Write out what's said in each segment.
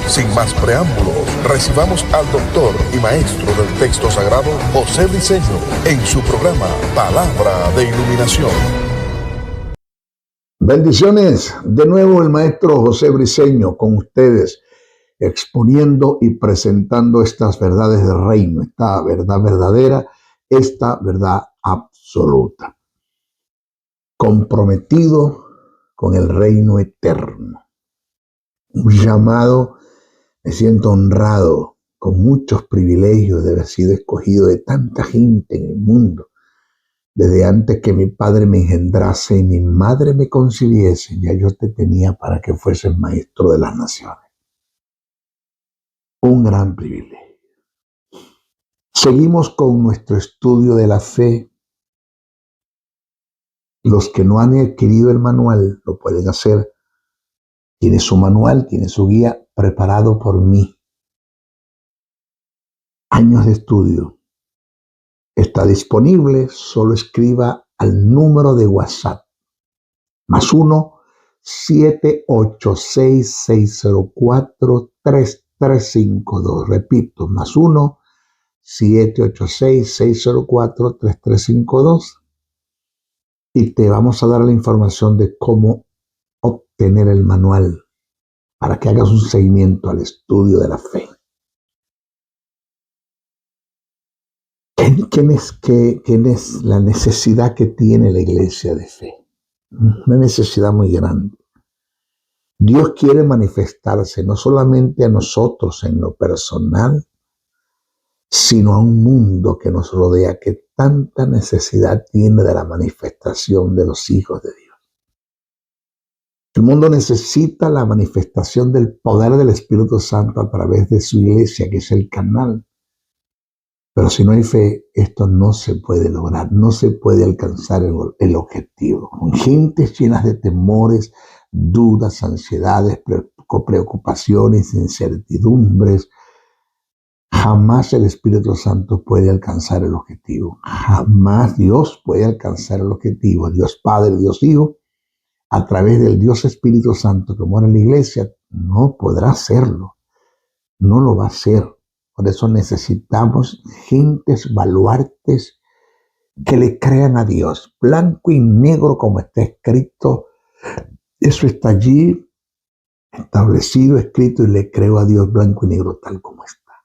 Sin más preámbulos, recibamos al doctor y maestro del texto sagrado, José Briceño, en su programa Palabra de Iluminación. Bendiciones, de nuevo el maestro José Briceño con ustedes, exponiendo y presentando estas verdades del reino, esta verdad verdadera, esta verdad absoluta. Comprometido con el reino eterno. Un llamado, me siento honrado, con muchos privilegios de haber sido escogido de tanta gente en el mundo. Desde antes que mi padre me engendrase y mi madre me concibiese, ya yo te tenía para que fueses maestro de las naciones. Un gran privilegio. Seguimos con nuestro estudio de la fe. Los que no han adquirido el manual lo pueden hacer. Tiene su manual, tiene su guía preparado por mí. Años de estudio. Está disponible, solo escriba al número de WhatsApp. +1 786-604-3352. Repito, +1 786-604-3352. Y te vamos a dar la información de cómo obtener el manual para que hagas un seguimiento al estudio de la fe. ¿Quién es la necesidad que tiene la iglesia de fe? Una necesidad muy grande. Dios quiere manifestarse no solamente a nosotros en lo personal, sino a un mundo que nos rodea, que tanta necesidad tiene de la manifestación de los hijos de Dios. El mundo necesita la manifestación del poder del Espíritu Santo a través de su iglesia, que es el canal. Pero si no hay fe, esto no se puede lograr, no se puede alcanzar el objetivo. Con gentes llenas de temores, dudas, ansiedades, preocupaciones, incertidumbres, jamás el Espíritu Santo puede alcanzar el objetivo. Jamás Dios puede alcanzar el objetivo. Dios Padre, Dios Hijo, a través del Dios Espíritu Santo que mora en la iglesia, no podrá hacerlo. No lo va a hacer. Por eso necesitamos gentes, baluartes, que le crean a Dios. Blanco y negro como está escrito. Eso está allí, establecido, escrito, y le creo a Dios blanco y negro tal como está.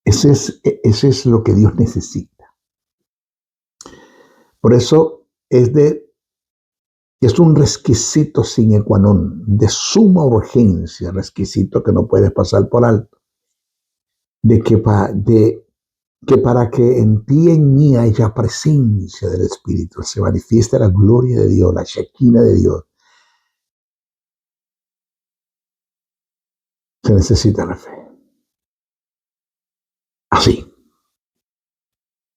Ese es lo que Dios necesita. Por eso es un requisito sine qua non, de suma urgencia, requisito que no puedes pasar por alto, de que para que en ti y en mí haya presencia del Espíritu, se manifieste la gloria de Dios, la Shekinah de Dios, se necesita la fe. Así.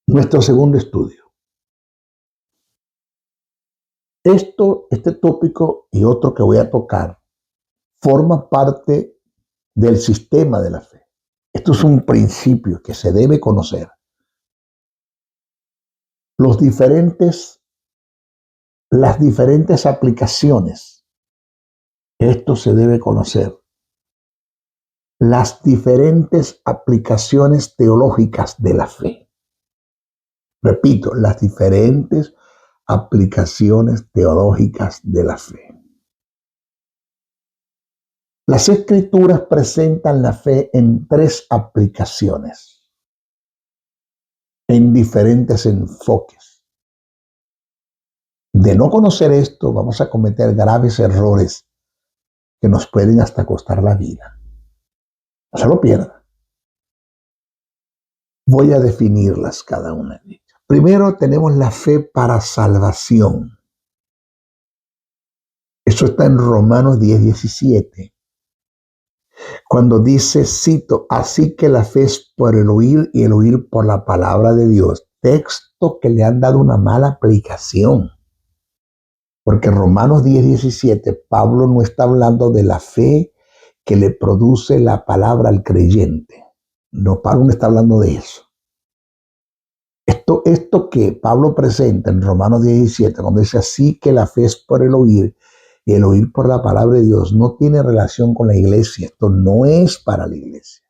Nuestro segundo estudio. Este tópico y otro que voy a tocar forma parte del sistema de la fe. Esto es un principio que se debe conocer. Las diferentes aplicaciones. Esto se debe conocer. Las diferentes aplicaciones teológicas de la fe. Repito, las diferentes aplicaciones teológicas de la fe. Las Escrituras presentan la fe en 3 aplicaciones, en diferentes enfoques. De no conocer esto, vamos a cometer graves errores que nos pueden hasta costar la vida. No se lo pierda. Voy a definirlas cada una de ellas. Primero tenemos la fe para salvación. Eso está en Romanos 10:17. Cuando dice, cito, así que la fe es por el oír y el oír por la palabra de Dios. Texto que le han dado una mala aplicación. Porque Romanos 10:17, Pablo no está hablando de la fe que le produce la palabra al creyente. No, Pablo no está hablando de eso. Esto que Pablo presenta en Romanos 17, cuando dice así que la fe es por el oír Y el oír por la palabra de Dios no tiene relación con la iglesia. Esto no es para la iglesia.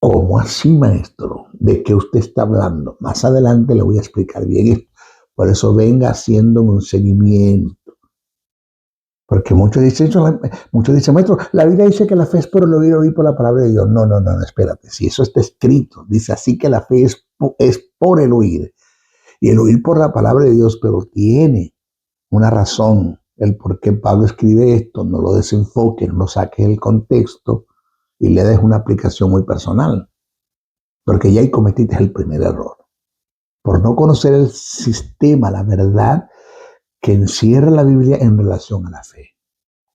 ¿Cómo así, maestro? ¿De qué usted está hablando? Más adelante le voy a explicar bien esto. Por eso venga haciéndome un seguimiento. Porque muchos dicen, maestro, la Biblia dice que la fe es por el oír por la palabra de Dios. No, espérate. Si eso está escrito, dice así que la fe es por el oír. Y el oír por la palabra de Dios, pero tiene una razón. El por qué Pablo escribe esto, no lo desenfoque, no lo saque del contexto y le des una aplicación muy personal. Porque ya ahí cometiste el primer error. Por no conocer el sistema, la verdad que encierra la Biblia en relación a la fe.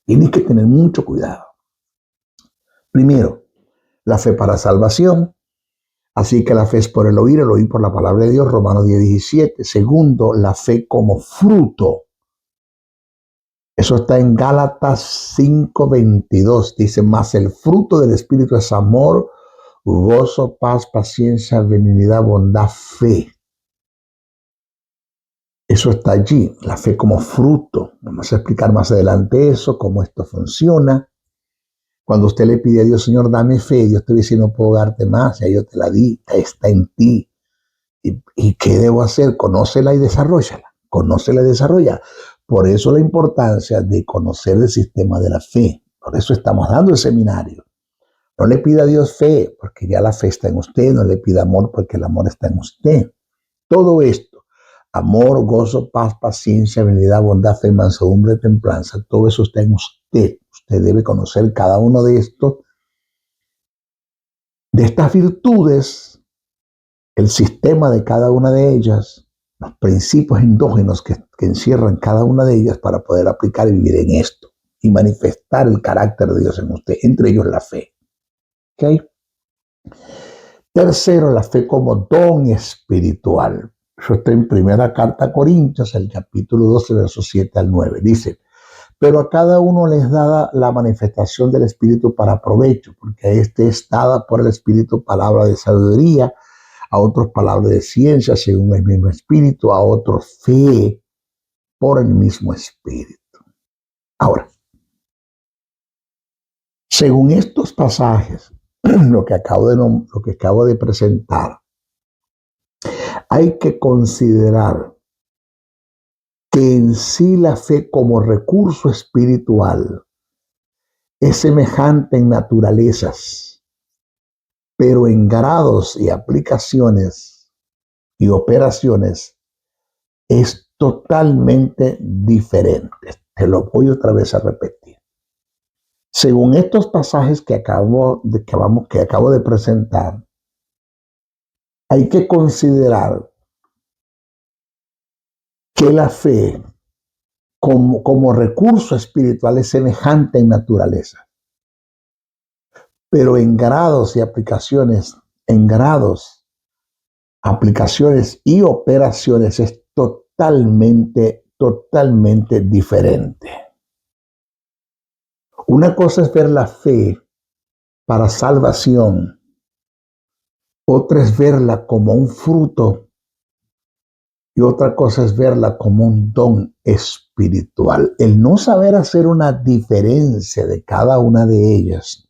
Tienes que tener mucho cuidado. Primero, la fe para salvación. Así que la fe es por el oír por la palabra de Dios, Romanos 10:17. Segundo, la fe como fruto. Eso está en Gálatas 5:22. Dice, más el fruto del Espíritu es amor, gozo, paz, paciencia, benignidad, bondad, fe. Eso está allí, la fe como fruto. Vamos a explicar más adelante eso, cómo esto funciona. Cuando usted le pide a Dios, Señor, dame fe, Dios te dice, no puedo darte más, ya yo te la di, está en ti. ¿Y qué debo hacer? Conócela y desarrollala. Conócela y desarrolla. Por eso la importancia de conocer el sistema de la fe. Por eso estamos dando el seminario. No le pida a Dios fe, porque ya la fe está en usted. No le pida amor, porque el amor está en usted. Todo esto, amor, gozo, paz, paciencia, benignidad, bondad, fe, mansedumbre, templanza, todo eso está en usted. Usted debe conocer cada uno de estos, de estas virtudes, el sistema de cada una de ellas, los principios endógenos que encierran cada una de ellas para poder aplicar y vivir en esto y manifestar el carácter de Dios en usted, entre ellos la fe. ¿Okay? Tercero, la fe como don espiritual. Eso está en primera carta a Corintios, el capítulo 12, versos 7 al 9. Dice, pero a cada uno les da la manifestación del Espíritu para provecho, porque a este es dada por el Espíritu palabra de sabiduría, a otros palabras de ciencia según el mismo Espíritu, a otros fe por el mismo Espíritu. Ahora, según estos pasajes, lo que acabo de presentar, hay que considerar que en sí la fe como recurso espiritual es semejante en naturalezas, pero en grados y aplicaciones y operaciones es totalmente diferente. Te lo voy otra vez a repetir. Según estos pasajes que acabo de presentar, hay que considerar que la fe como recurso espiritual es semejante en naturaleza, pero en grados y aplicaciones, aplicaciones y operaciones es totalmente diferente. Una cosa es ver la fe para salvación, otra es verla como un fruto y otra cosa es verla como un don espiritual. El no saber hacer una diferencia de cada una de ellas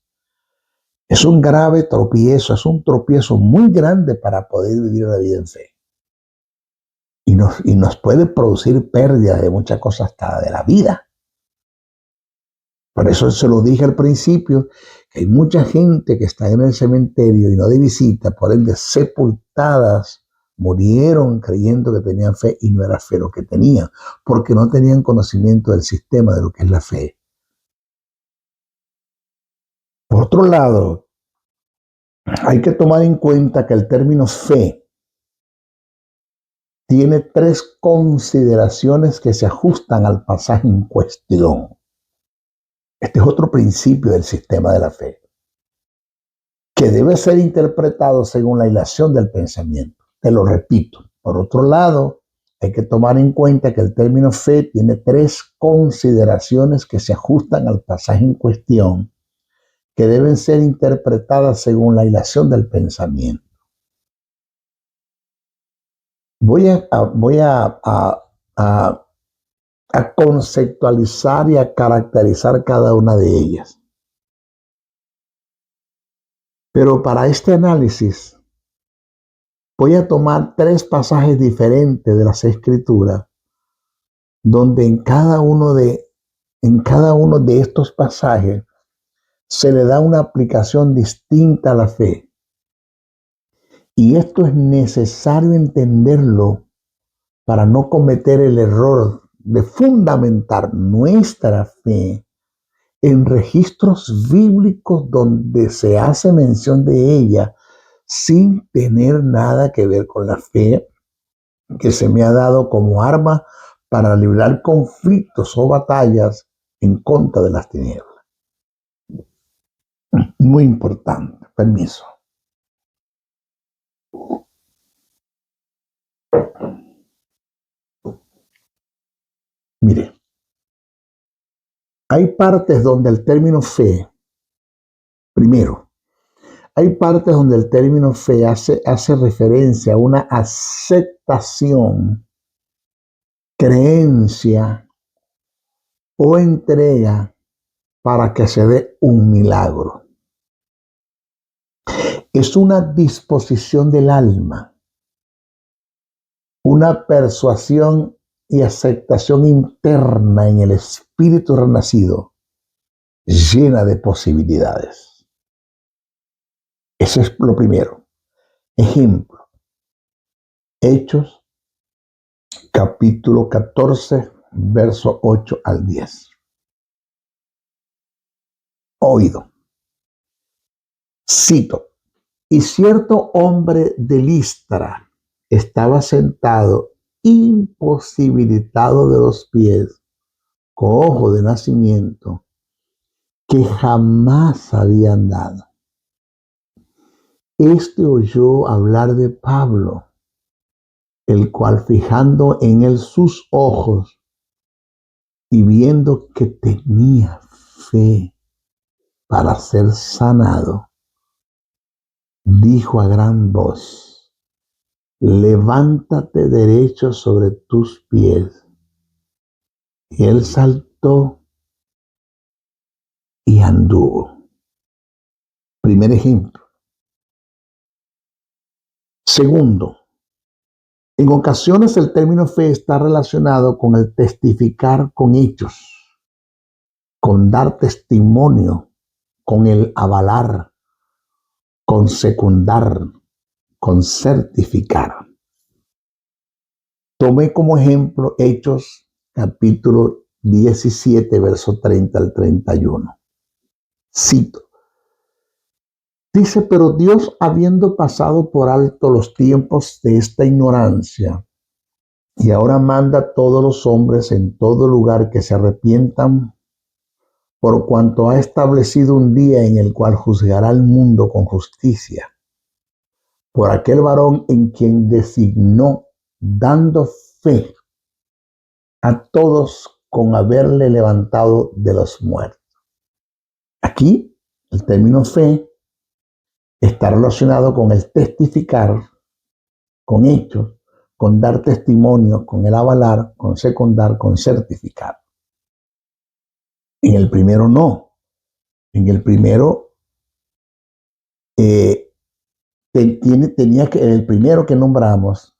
es un grave tropiezo, es un tropiezo muy grande para poder vivir la vida en fe. Y nos puede producir pérdida de muchas cosas, hasta de la vida. Por eso se lo dije al principio, que hay mucha gente que está en el cementerio y no de visita, por ende sepultadas, murieron creyendo que tenían fe y no era fe lo que tenían, porque no tenían conocimiento del sistema de lo que es la fe. Por otro lado, hay que tomar en cuenta que el término fe tiene tres consideraciones que se ajustan al pasaje en cuestión. Este es otro principio del sistema de la fe, que debe ser interpretado según la hilación del pensamiento. Te lo repito. Por otro lado, hay que tomar en cuenta que el término fe tiene tres consideraciones que se ajustan al pasaje en cuestión, que deben ser interpretadas según la hilación del pensamiento. Voy a a conceptualizar y a caracterizar cada una de ellas. Pero para este análisis voy a tomar 3 pasajes diferentes de las Escrituras, donde en cada uno de estos pasajes se le da una aplicación distinta a la fe. Y esto es necesario entenderlo para no cometer el error de fundamentar nuestra fe en registros bíblicos donde se hace mención de ella sin tener nada que ver con la fe que se me ha dado como arma para librar conflictos o batallas en contra de las tinieblas. Muy importante. Permiso. Mire, hay partes donde el término fe, primero, hay partes donde el término fe hace referencia a una aceptación, creencia o entrega para que se dé un milagro. Es una disposición del alma, una persuasión y aceptación interna en el espíritu renacido, llena de posibilidades. Eso es lo primero. Ejemplo, Hechos, capítulo 14, verso 8 al 10. Oído. Cito. Y cierto hombre de Listra estaba sentado, imposibilitado de los pies, cojo de nacimiento, que jamás había andado. Este oyó hablar de Pablo, el cual, fijando en él sus ojos y viendo que tenía fe para ser sanado, dijo a gran voz: levántate derecho sobre tus pies. Y él saltó y anduvo. Primer ejemplo. Segundo, en ocasiones el término fe está relacionado con el testificar con hechos, con dar testimonio, con el avalar, con secundar, con certificar. Tomé como ejemplo Hechos capítulo 17, verso 30 al 31. Cito. Dice: pero Dios, habiendo pasado por alto los tiempos de esta ignorancia, y ahora manda a todos los hombres en todo lugar que se arrepientan, por cuanto ha establecido un día en el cual juzgará al mundo con justicia, por aquel varón en quien designó, dando fe a todos con haberle levantado de los muertos. Aquí el término fe está relacionado con el testificar, con hechos, con dar testimonio, con el avalar, con secundar, con certificar. En el primero no. En el primero el primero que nombramos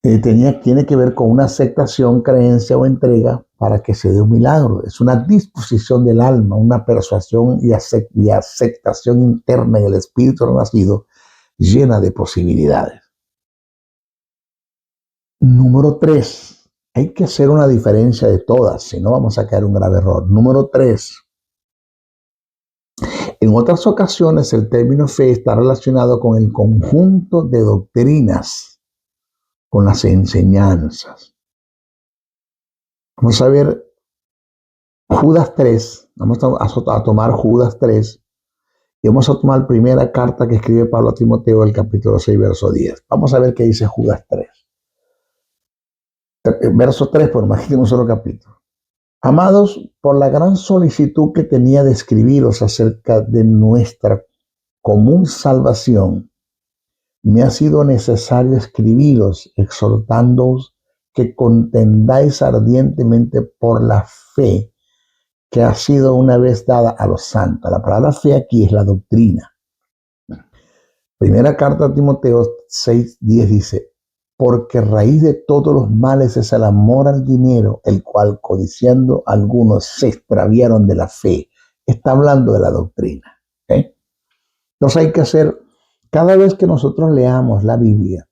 tiene que ver con una aceptación, creencia o entrega para que se dé un milagro. Es una disposición del alma, una persuasión y aceptación interna en el espíritu renacido, llena de posibilidades. Número 3. Hay que hacer una diferencia de todas, si no vamos a caer en un grave error. Número 3. En otras ocasiones el término fe está relacionado con el conjunto de doctrinas, con las enseñanzas. Vamos a ver Judas 3. Vamos a tomar Judas 3 y vamos a tomar la primera carta que escribe Pablo a Timoteo, el capítulo 6, verso 10. Vamos a ver qué dice Judas 3. Verso 3, por más que tenga un solo capítulo. Amados, por la gran solicitud que tenía de escribiros acerca de nuestra común salvación, me ha sido necesario escribiros exhortándoos que contendáis ardientemente por la fe que ha sido una vez dada a los santos. La palabra fe aquí es la doctrina. Primera carta a Timoteo 6:10 dice, porque raíz de todos los males es el amor al dinero, el cual codiciando algunos se extraviaron de la fe. Está hablando de la doctrina. ¿Okay? Entonces hay que hacer, cada vez que nosotros leamos la Biblia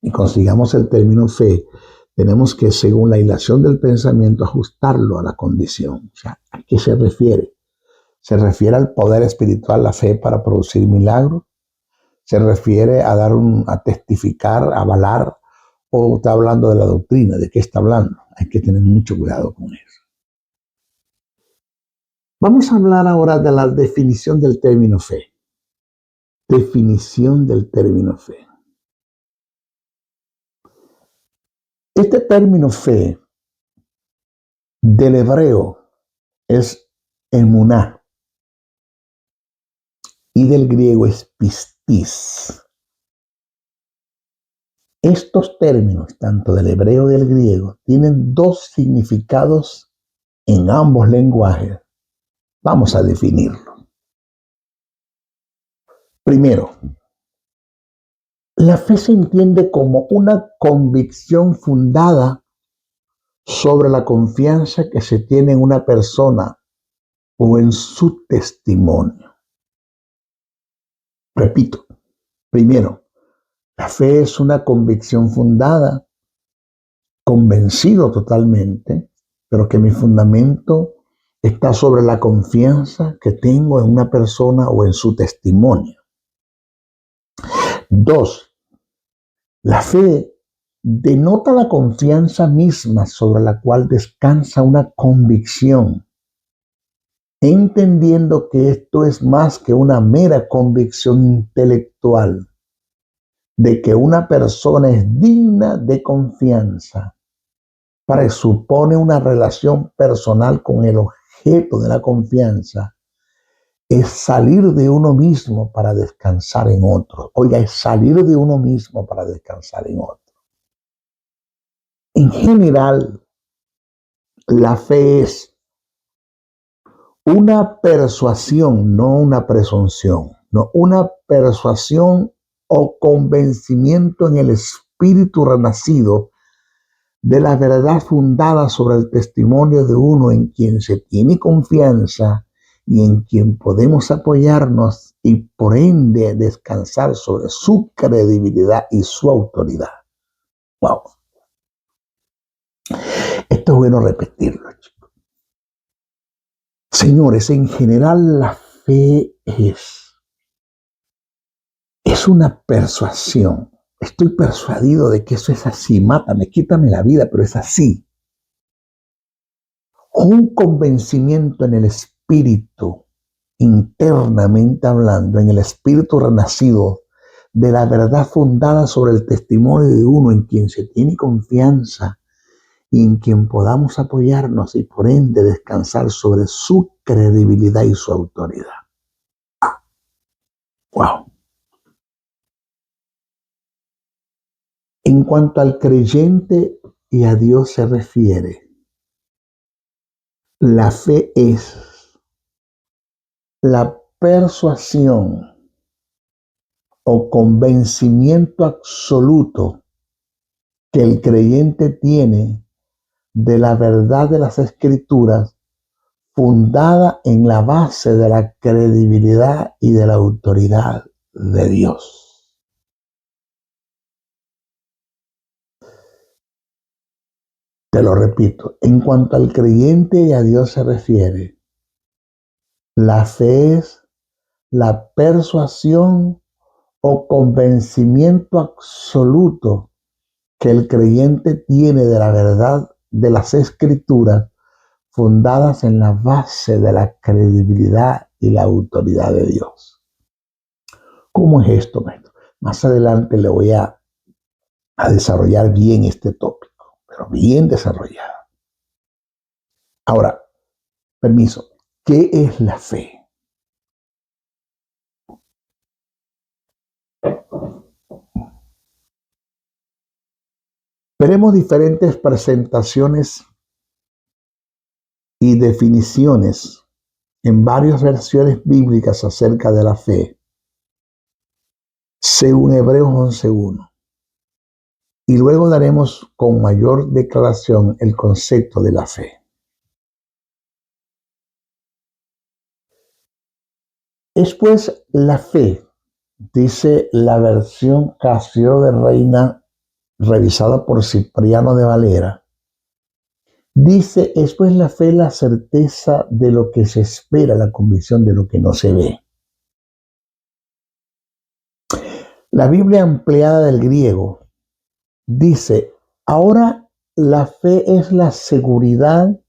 y consigamos el término fe, tenemos que, según la hilación del pensamiento, ajustarlo a la condición. O sea, ¿a qué se refiere? ¿Se refiere al poder espiritual, la fe para producir milagros? ¿Se refiere a a testificar, a avalar? ¿O está hablando de la doctrina? ¿De qué está hablando? Hay que tener mucho cuidado con eso. Vamos a hablar ahora de la definición del término fe. Definición del término fe. Este término fe del hebreo es emuná y del griego es pistis. Estos términos, tanto del hebreo y del griego, tienen dos significados en ambos lenguajes. Vamos a definirlo. Primero, la fe se entiende como una convicción fundada sobre la confianza que se tiene en una persona o en su testimonio. Repito, primero, la fe es una convicción fundada, convencido totalmente, pero que mi fundamento está sobre la confianza que tengo en una persona o en su testimonio. Dos, la fe denota la confianza misma sobre la cual descansa una convicción, entendiendo que esto es más que una mera convicción intelectual, de que una persona es digna de confianza, presupone una relación personal con el objeto de la confianza, es salir de uno mismo para descansar en otro. Oiga, es salir de uno mismo para descansar en otro. En general, la fe es una persuasión, no una presunción, no una persuasión o convencimiento en el espíritu renacido de la verdad fundada sobre el testimonio de uno en quien se tiene confianza y en quien podemos apoyarnos y por ende descansar sobre su credibilidad y su autoridad. Wow. Esto es bueno repetirlo, chicos. Señores, en general la fe es una persuasión. Estoy persuadido de que eso es así. Mátame, quítame la vida, pero es así. Un convencimiento en el espíritu, internamente hablando, en el espíritu renacido, de la verdad fundada sobre el testimonio de uno en quien se tiene confianza y en quien podamos apoyarnos y por ende descansar sobre su credibilidad y su autoridad. Wow. En cuanto al creyente y a Dios se refiere, la fe es la persuasión o convencimiento absoluto que el creyente tiene de la verdad de las Escrituras, fundada en la base de la credibilidad y de la autoridad de Dios. Te lo repito, en cuanto al creyente y a Dios se refiere, la fe es la persuasión o convencimiento absoluto que el creyente tiene de la verdad de las Escrituras, fundadas en la base de la credibilidad y la autoridad de Dios. ¿Cómo es esto, maestro? Más adelante le voy a desarrollar bien este tópico, pero bien desarrollado. Ahora, permiso, ¿qué es la fe? Veremos diferentes presentaciones y definiciones en varias versiones bíblicas acerca de la fe, según Hebreos 11:1. Y luego daremos con mayor declaración el concepto de la fe. Es pues la fe, dice la versión Casio de Reina, revisada por Cipriano de Valera. Dice, es pues la fe la certeza de lo que se espera, la convicción de lo que no se ve. La Biblia ampliada del griego dice, ahora la fe es la seguridad,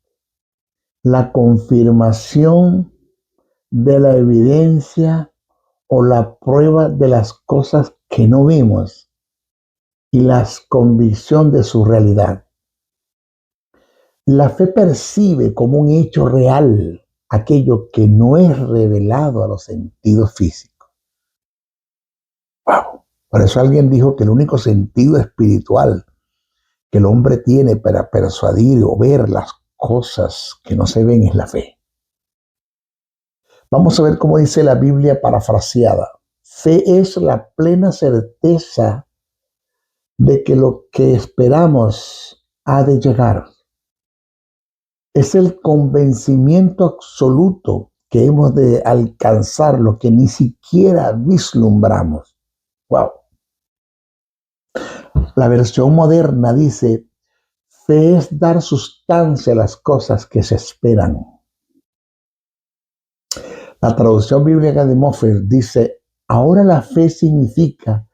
la confirmación de la evidencia o la prueba de las cosas que no vemos y la convicción de su realidad. La fe percibe como un hecho real aquello que no es revelado a los sentidos físicos. Wow. Por eso alguien dijo que el único sentido espiritual que el hombre tiene para persuadir o ver las cosas que no se ven es la fe. Vamos a ver cómo dice la Biblia parafraseada. Fe es la plena certeza de que lo que esperamos ha de llegar. Es el convencimiento absoluto que hemos de alcanzar lo que ni siquiera vislumbramos. Wow. La versión moderna dice, fe es dar sustancia a las cosas que se esperan. La traducción bíblica de Moffett dice, ahora la fe significa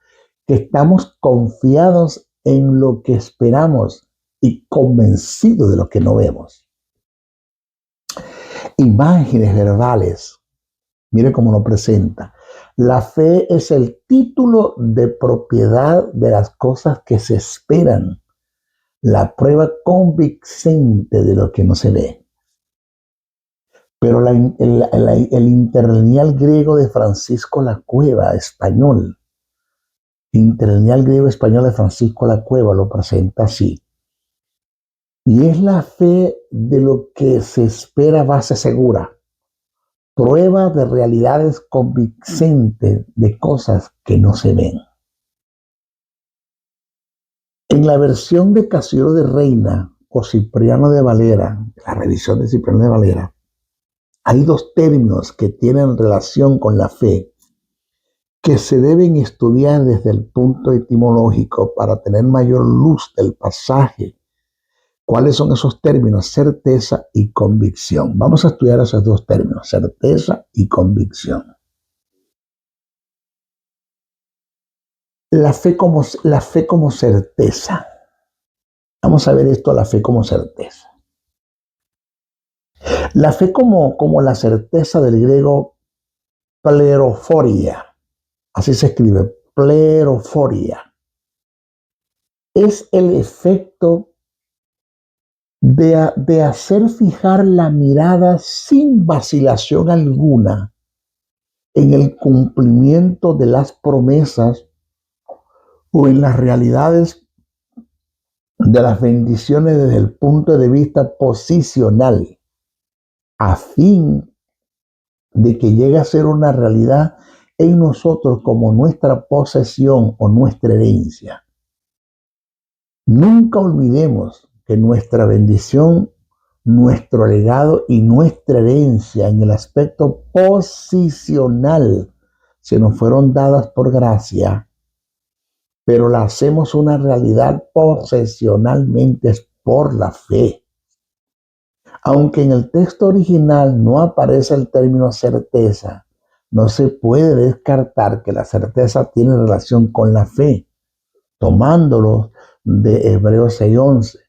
que estamos confiados en lo que esperamos y convencidos de lo que no vemos. Imágenes verbales. Mire cómo lo presenta. La fe es el título de propiedad de las cosas que se esperan, la prueba convincente de lo que no se ve. Pero el interlineal griego de Francisco Lacueva, español, interlineal griego español de Francisco Lacueva lo presenta así. Y es la fe de lo que se espera base segura. Prueba de realidades convincentes de cosas que no se ven. En la versión de Casio de Reina o Cipriano de Valera, la revisión de Cipriano de Valera, hay dos términos que tienen relación con la fe que se deben estudiar desde el punto etimológico para tener mayor luz del pasaje. ¿Cuáles son esos términos? Certeza y convicción. Vamos a estudiar esos dos términos, certeza y convicción. La fe como certeza. Vamos a ver esto, la fe como certeza. La fe como la certeza del griego pleroforia. Así se escribe, pleroforia. Es el efecto de hacer fijar la mirada sin vacilación alguna en el cumplimiento de las promesas o en las realidades de las bendiciones desde el punto de vista posicional, a fin de que llegue a ser una realidad en nosotros como nuestra posesión o nuestra herencia. Nunca olvidemos que nuestra bendición, nuestro legado y nuestra herencia en el aspecto posicional se nos fueron dadas por gracia, pero la hacemos una realidad posesionalmente por la fe. Aunque en el texto original no aparece el término certeza, no se puede descartar que la certeza tiene relación con la fe, tomándolo de Hebreos 6:11.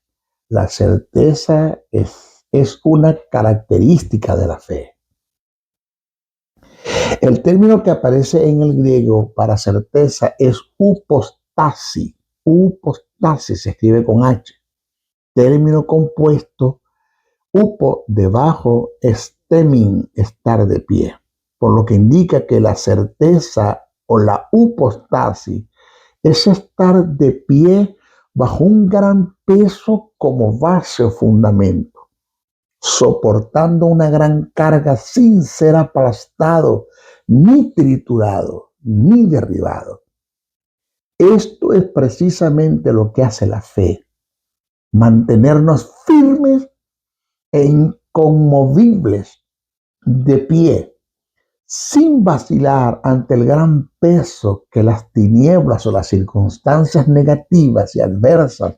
La certeza es una característica de la fe. El término que aparece en el griego para certeza es upostasi. Upostasi se escribe con H. Término compuesto, upo debajo, estemin, estar de pie. Por lo que indica que la certeza o la upostasi es estar de pie bajo un gran peso como base o fundamento, soportando una gran carga sin ser aplastado, ni triturado, ni derribado. Esto es precisamente lo que hace la fe, mantenernos firmes e inconmovibles, de pie, sin vacilar ante el gran peso que las tinieblas o las circunstancias negativas y adversas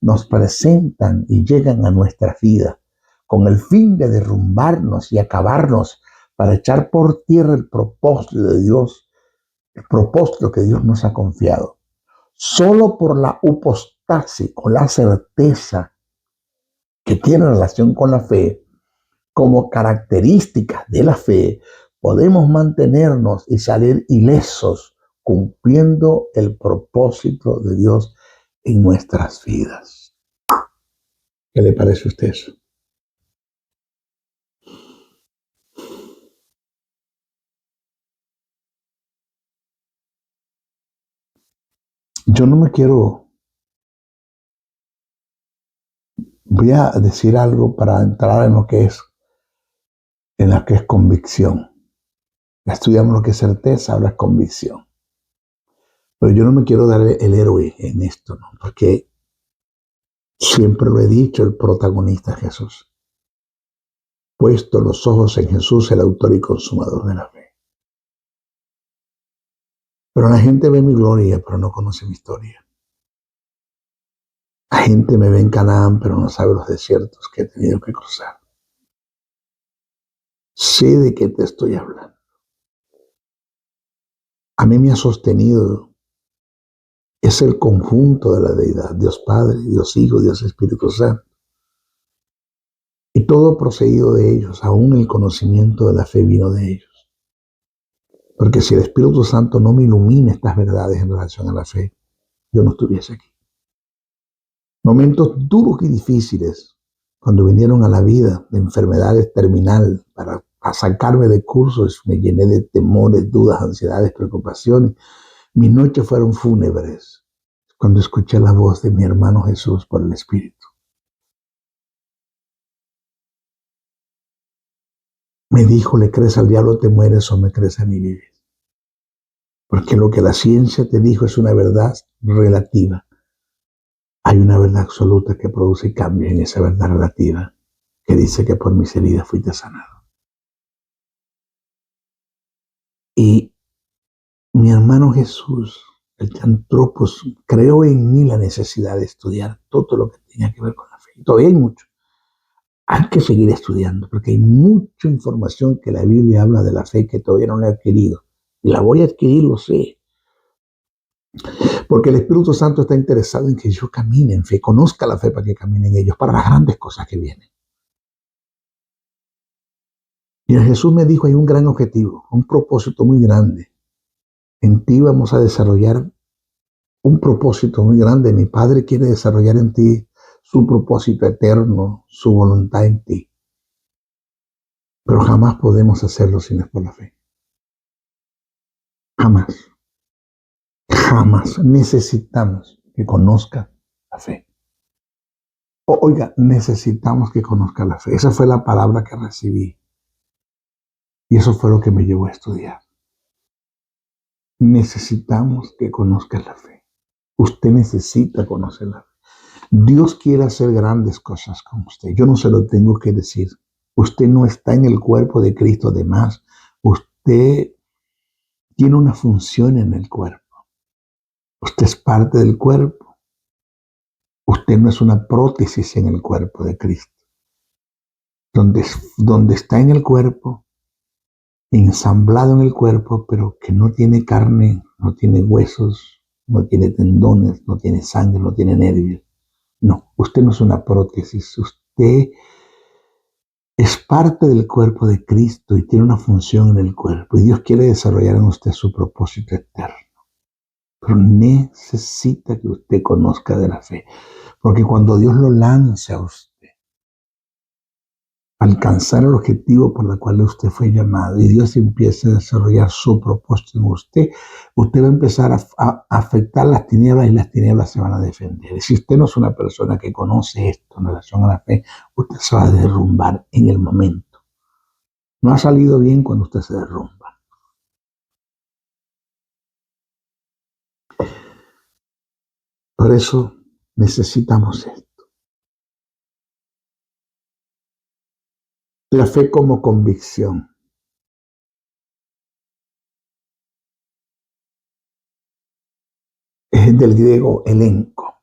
nos presentan y llegan a nuestra vida, con el fin de derrumbarnos y acabarnos para echar por tierra el propósito de Dios, el propósito que Dios nos ha confiado. Solo por la hipostasis o la certeza que tiene relación con la fe, como características de la fe, podemos mantenernos y salir ilesos cumpliendo el propósito de Dios en nuestras vidas. ¿Qué le parece a usted eso? Yo no me quiero, voy a decir algo para entrar en lo que es, convicción. Estudiamos lo que es certeza, ahora es convicción. Pero yo no me quiero dar el héroe en esto, ¿no? Porque siempre lo he dicho, el protagonista es Jesús. Puesto los ojos en Jesús, el autor y consumador de la fe. Pero la gente ve mi gloria, pero no conoce mi historia. La gente me ve en Canaán, pero no sabe los desiertos que he tenido que cruzar. Sé de qué te estoy hablando. A mí me ha sostenido, es el conjunto de la deidad, Dios Padre, Dios Hijo, Dios Espíritu Santo. Y todo procedido de ellos, aún el conocimiento de la fe vino de ellos. Porque si el Espíritu Santo no me ilumina estas verdades en relación a la fe, yo no estuviese aquí. Momentos duros y difíciles, cuando vinieron a la vida de enfermedades terminales para sacarme de cursos, me llené de temores, dudas, ansiedades, preocupaciones. Mis noches fueron fúnebres cuando escuché la voz de mi hermano Jesús por el Espíritu. Me dijo, ¿le crees al diablo, te mueres, o me crees a mí, vives? Porque lo que la ciencia te dijo es una verdad relativa. Hay una verdad absoluta que produce cambios en esa verdad relativa, que dice que por mis heridas fuiste sanado. Y mi hermano Jesús, el Teantropos, creó en mí la necesidad de estudiar todo lo que tenía que ver con la fe. Y todavía hay mucho. Hay que seguir estudiando, porque hay mucha información que la Biblia habla de la fe que todavía no la he adquirido. Y la voy a adquirir, lo sé. Porque el Espíritu Santo está interesado en que yo camine en fe, conozca la fe para que camine en ellos, para las grandes cosas que vienen. Y Jesús me dijo, hay un gran objetivo, un propósito muy grande. En ti vamos a desarrollar un propósito muy grande. Mi Padre quiere desarrollar en ti su propósito eterno, su voluntad en ti. Pero jamás podemos hacerlo si no es por la fe. Jamás. Jamás. Necesitamos que conozca la fe. Oiga, necesitamos que conozca la fe. Esa fue la palabra que recibí. Y eso fue lo que me llevó a estudiar. Necesitamos que conozca la fe. Usted necesita conocer la fe. Dios quiere hacer grandes cosas con usted. Yo no se lo tengo que decir. Usted no está en el cuerpo de Cristo de más. Usted tiene una función en el cuerpo. Usted es parte del cuerpo. Usted no es una prótesis en el cuerpo de Cristo. Donde está en el cuerpo, ensamblado en el cuerpo, pero que no tiene carne, no tiene huesos, no tiene tendones, no tiene sangre, no tiene nervios. No, usted no es una prótesis. Usted es parte del cuerpo de Cristo y tiene una función en el cuerpo. Y Dios quiere desarrollar en usted su propósito eterno. Pero necesita que usted conozca de la fe. Porque cuando Dios lo lanza a usted alcanzar el objetivo por el cual usted fue llamado y Dios empieza a desarrollar su propósito en usted, usted va a empezar a afectar las tinieblas y las tinieblas se van a defender. Y si usted no es una persona que conoce esto en relación a la fe, usted se va a derrumbar en el momento. No ha salido bien cuando usted se derrumba. Por eso necesitamos esto. La fe como convicción. Es del griego elenco.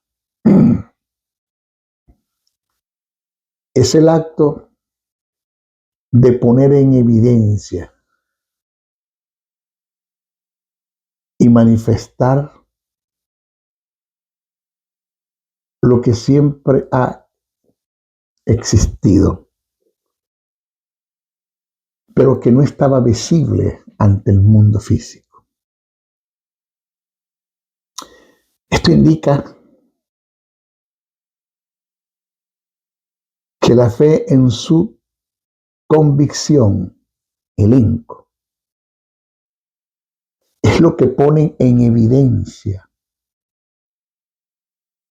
Es el acto de poner en evidencia y manifestar lo que siempre ha existido, pero que no estaba visible ante el mundo físico. Esto indica que la fe en su convicción, elenco, es lo que pone en evidencia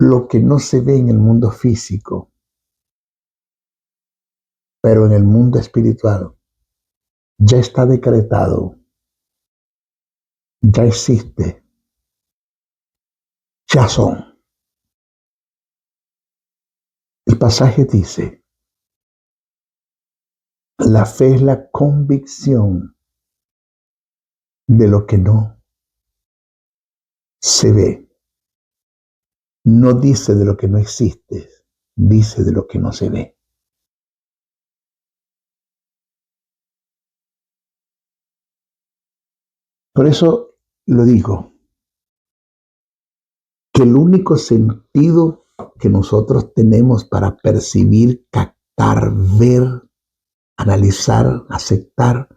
lo que no se ve en el mundo físico, pero en el mundo espiritual ya está decretado, ya existe, ya son. El pasaje dice, la fe es la convicción de lo que no se ve. No dice de lo que no existe, dice de lo que no se ve. Por eso lo digo, que el único sentido que nosotros tenemos para percibir, captar, ver, analizar, aceptar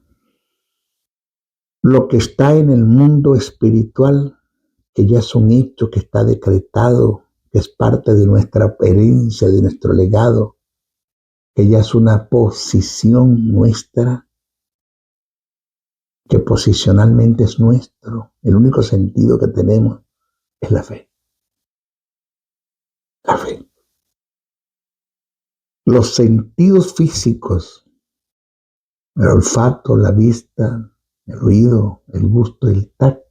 lo que está en el mundo espiritual, que ya es un hecho, que está decretado, que es parte de nuestra herencia, de nuestro legado, que ya es una posición nuestra, que posicionalmente es nuestro. El único sentido que tenemos es la fe. La fe. Los sentidos físicos, el olfato, la vista, el oído, el gusto, el tacto,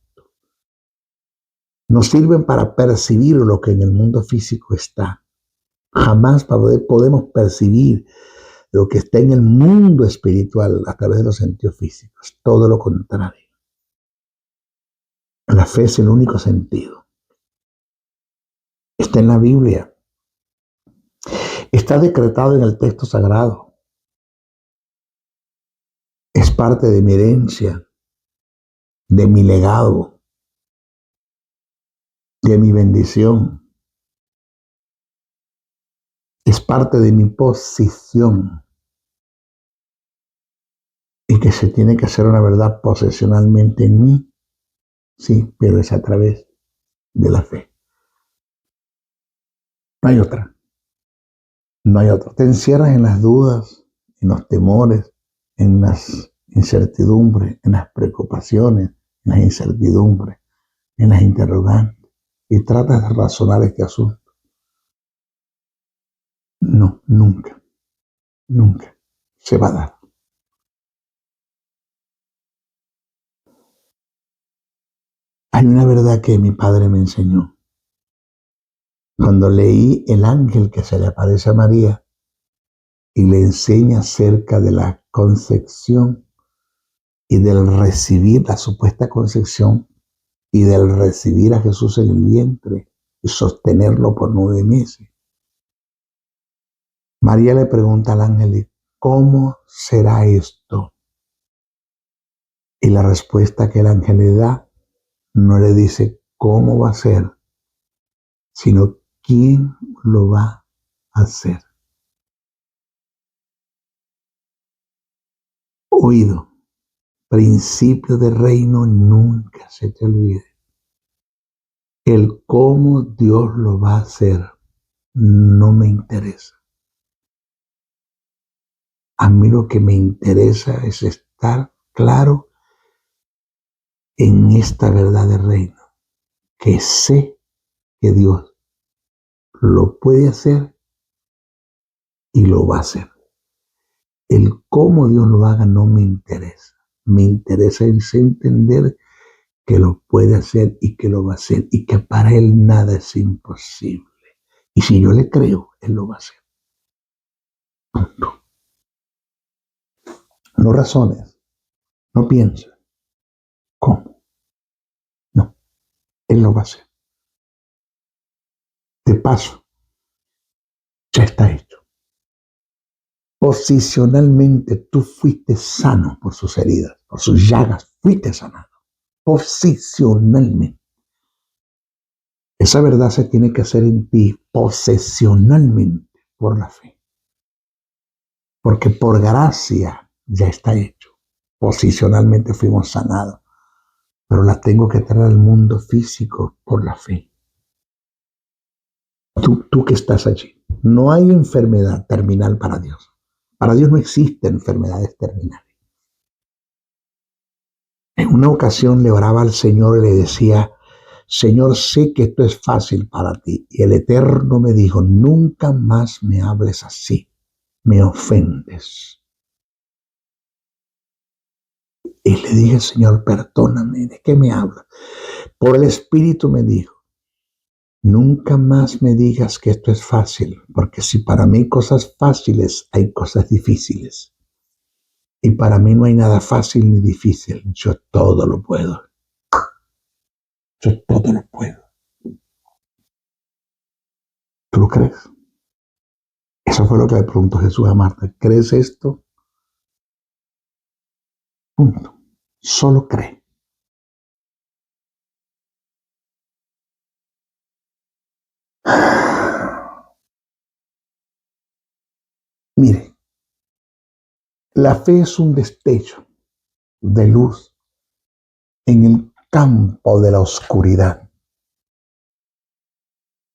nos sirven para percibir lo que en el mundo físico está. Jamás podemos percibir lo que está en el mundo espiritual a través de los sentidos físicos. Todo lo contrario. La fe es el único sentido. Está en la Biblia. Está decretado en el texto sagrado. Es parte de mi herencia, de mi legado, de mi bendición. Es parte de mi posición. Y que se tiene que hacer una verdad posesionalmente en mí. Sí, pero es a través de la fe. No hay otra. No hay otra. Te encierras en las dudas, en los temores, en las incertidumbres, en las preocupaciones, en las incertidumbres, en las interrogantes, y tratas de razonar este asunto. No, nunca, nunca se va a dar. Hay una verdad que mi padre me enseñó. Cuando leí el ángel que se le aparece a María y le enseña acerca de la concepción y del recibir la supuesta concepción y del recibir a Jesús en el vientre y sostenerlo por 9 meses. María le pregunta al ángel, ¿cómo será esto? Y la respuesta que el ángel le da no le dice cómo va a ser, sino quién lo va a hacer. Oído, principio de reino, nunca se te olvide. El cómo Dios lo va a hacer no me interesa. A mí lo que me interesa es estar claro en esta verdad del reino, que sé que Dios lo puede hacer y lo va a hacer. El cómo Dios lo haga no me interesa. Me interesa es entender que lo puede hacer y que lo va a hacer y que para Él nada es imposible. Y si yo le creo, Él lo va a hacer. Punto. No razones, no pienses. ¿Cómo? No, Él lo va a hacer. De paso, ya está hecho. Posicionalmente tú fuiste sano por sus heridas, por sus llagas, fuiste sanado. Posicionalmente. Esa verdad se tiene que hacer en ti posesionalmente por la fe. Porque por gracia ya está hecho. Posicionalmente fuimos sanados, pero la tengo que traer al mundo físico por la fe. Tú que estás allí. No hay enfermedad terminal para Dios. Para Dios no existen enfermedades terminales. En una ocasión le oraba al Señor y le decía, Señor, sé que esto es fácil para ti. Y el Eterno me dijo, nunca más me hables así, me ofendes. Y le dije, Señor, perdóname, ¿de qué me hablas? Por el Espíritu me dijo, nunca más me digas que esto es fácil, porque si para mí hay cosas fáciles, hay cosas difíciles. Y para mí no hay nada fácil ni difícil. Yo todo lo puedo. Yo todo lo puedo. ¿Tú lo crees? Eso fue lo que le preguntó Jesús a Marta. ¿Crees esto? Punto. Solo cree. Mire, la fe es un destello de luz en el campo de la oscuridad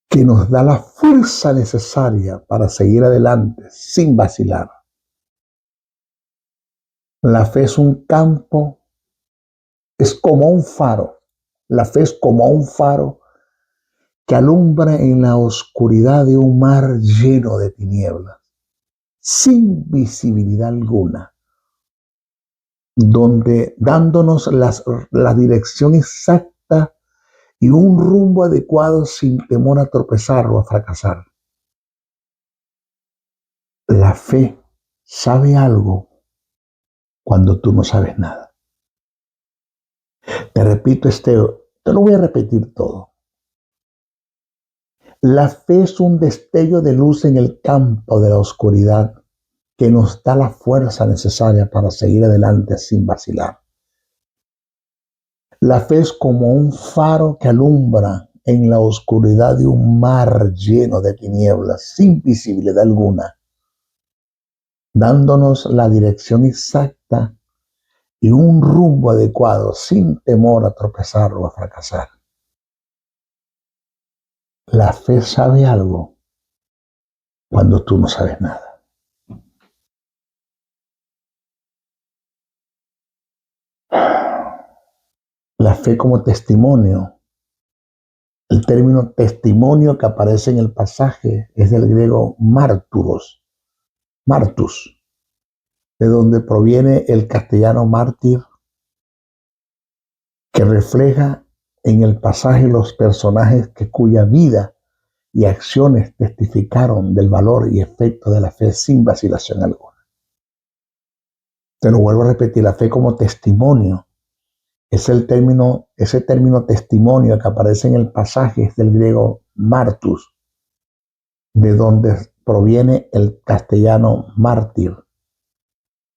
que nos da la fuerza necesaria para seguir adelante sin vacilar. La fe es un campo, es como un faro. La fe es como un faro que alumbra en la oscuridad de un mar lleno de tinieblas, sin visibilidad alguna, donde dándonos la dirección exacta y un rumbo adecuado sin temor a tropezar o a fracasar. La fe sabe algo cuando tú no sabes nada. Te repito, te lo voy a repetir todo. La fe es un destello de luz en el campo de la oscuridad que nos da la fuerza necesaria para seguir adelante sin vacilar. La fe es como un faro que alumbra en la oscuridad de un mar lleno de tinieblas, sin visibilidad alguna, dándonos la dirección exacta y un rumbo adecuado, sin temor a tropezar o a fracasar. La fe sabe algo cuando tú no sabes nada. La fe como testimonio. El término testimonio que aparece en el pasaje es del griego marturos, martus, de donde proviene el castellano mártir, que refleja en el pasaje los personajes cuya vida y acciones testificaron del valor y efecto de la fe sin vacilación alguna. Te lo vuelvo a repetir, la fe como testimonio es ese término testimonio que aparece en el pasaje es del griego martus, de donde proviene el castellano mártir,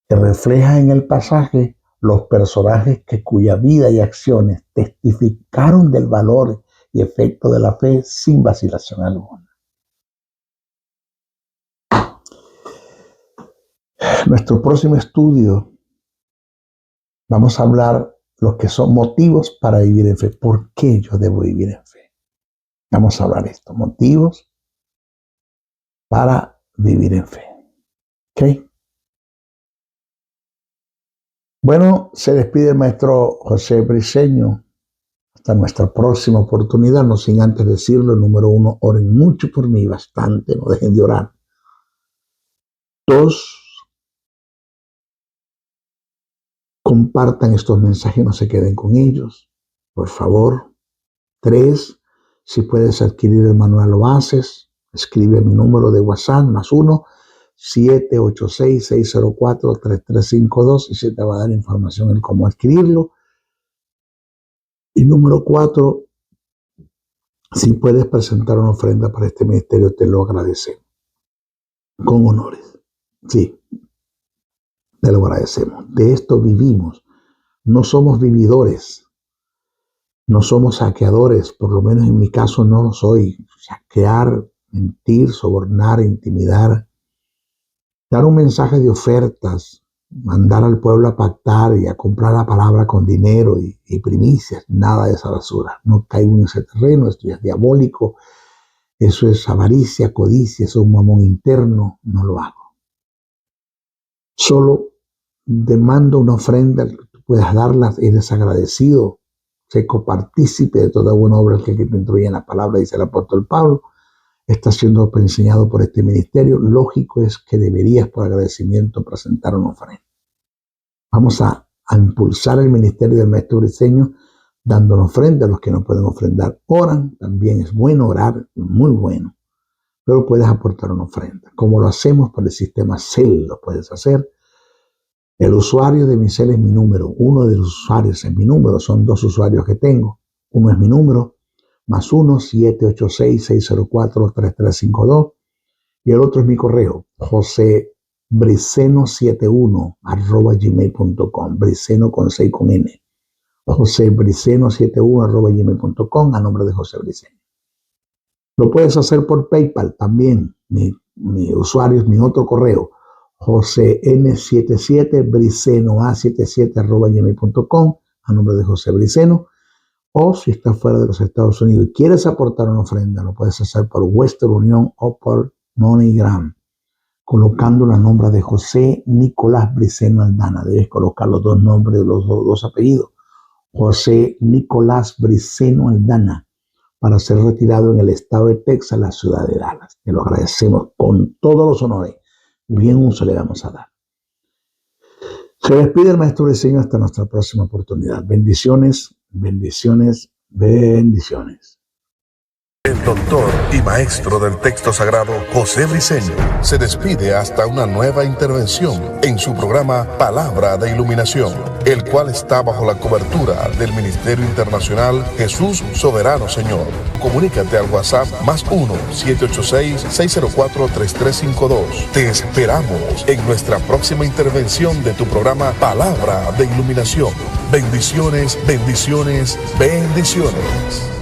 que refleja en el pasaje los personajes cuya vida y acciones testificaron del valor y efecto de la fe sin vacilación alguna. Nuestro próximo estudio vamos a hablar los que son motivos para vivir en fe. ¿Por qué yo debo vivir en fe? Vamos a hablar esto, motivos para vivir en fe. ¿Ok? Bueno, se despide el maestro José Briceño. Hasta nuestra próxima oportunidad, no sin antes decirlo. Número 1, oren mucho por mí, bastante, no dejen de orar. 2, compartan estos mensajes, no se queden con ellos, por favor. 3, si puedes adquirir el manual lo haces. Escribe mi número de WhatsApp, +1 786-604-3352 y se te va a dar información en cómo adquirirlo. Y número 4, si puedes presentar una ofrenda para este ministerio, te lo agradecemos. Con honores. Sí, te lo agradecemos. De esto vivimos. No somos vividores. No somos saqueadores. Por lo menos en mi caso no lo soy. Saquear, mentir, sobornar, intimidar. Dar un mensaje de ofertas. Mandar al pueblo a pactar y a comprar la palabra con dinero y primicias. Nada de esa basura. No caigo en ese terreno. Esto ya es diabólico. Eso es avaricia, codicia. Eso es un mamón interno. No lo hago. Solo demando una ofrenda que tú puedas darla. Eres agradecido. Sé copartícipe de toda buena obra que te instruye en la palabra, dice el apóstol Pablo. Está siendo enseñado por este ministerio. Lógico es que deberías, por agradecimiento, presentar una ofrenda. Vamos a impulsar el ministerio del maestro Briceño dando una ofrenda a los que no pueden ofrendar. Oran, también es bueno orar, muy bueno, pero puedes aportar una ofrenda. Como lo hacemos por el sistema CEL, lo puedes hacer. El usuario de mi CEL es mi número. Uno de los usuarios es mi número. Son 2 usuarios que tengo. Uno es mi número, +1 786-604-3352. Y el otro es mi correo, josebriceno71@gmail.com. Briceno con 6 con N. josebriceno71@gmail.com, a nombre de José Briceño. Lo puedes hacer por PayPal también. Mi usuario es mi otro correo, josn77bricenoa77@gmail.com, a nombre de José Briceno. O si estás fuera de los Estados Unidos y quieres aportar una ofrenda, lo puedes hacer por Western Union o por MoneyGram, colocando la nombre de José Nicolás Briceno Aldana. Debes colocar los 2 nombres, los dos apellidos. José Nicolás Briceno Aldana, para ser retirado en el estado de Texas, la ciudad de Dallas. Te lo agradecemos con todos los honores. Bien uso le vamos a dar. Se despide el maestro Briceño hasta nuestra próxima oportunidad. Bendiciones, bendiciones, bendiciones. El doctor y maestro del texto sagrado, José Briceño, se despide hasta una nueva intervención en su programa Palabra de Iluminación, el cual está bajo la cobertura del Ministerio Internacional Jesús Soberano Señor. Comunícate al WhatsApp +1 786-604-3352. Te esperamos en nuestra próxima intervención de tu programa Palabra de Iluminación. Bendiciones, bendiciones, bendiciones.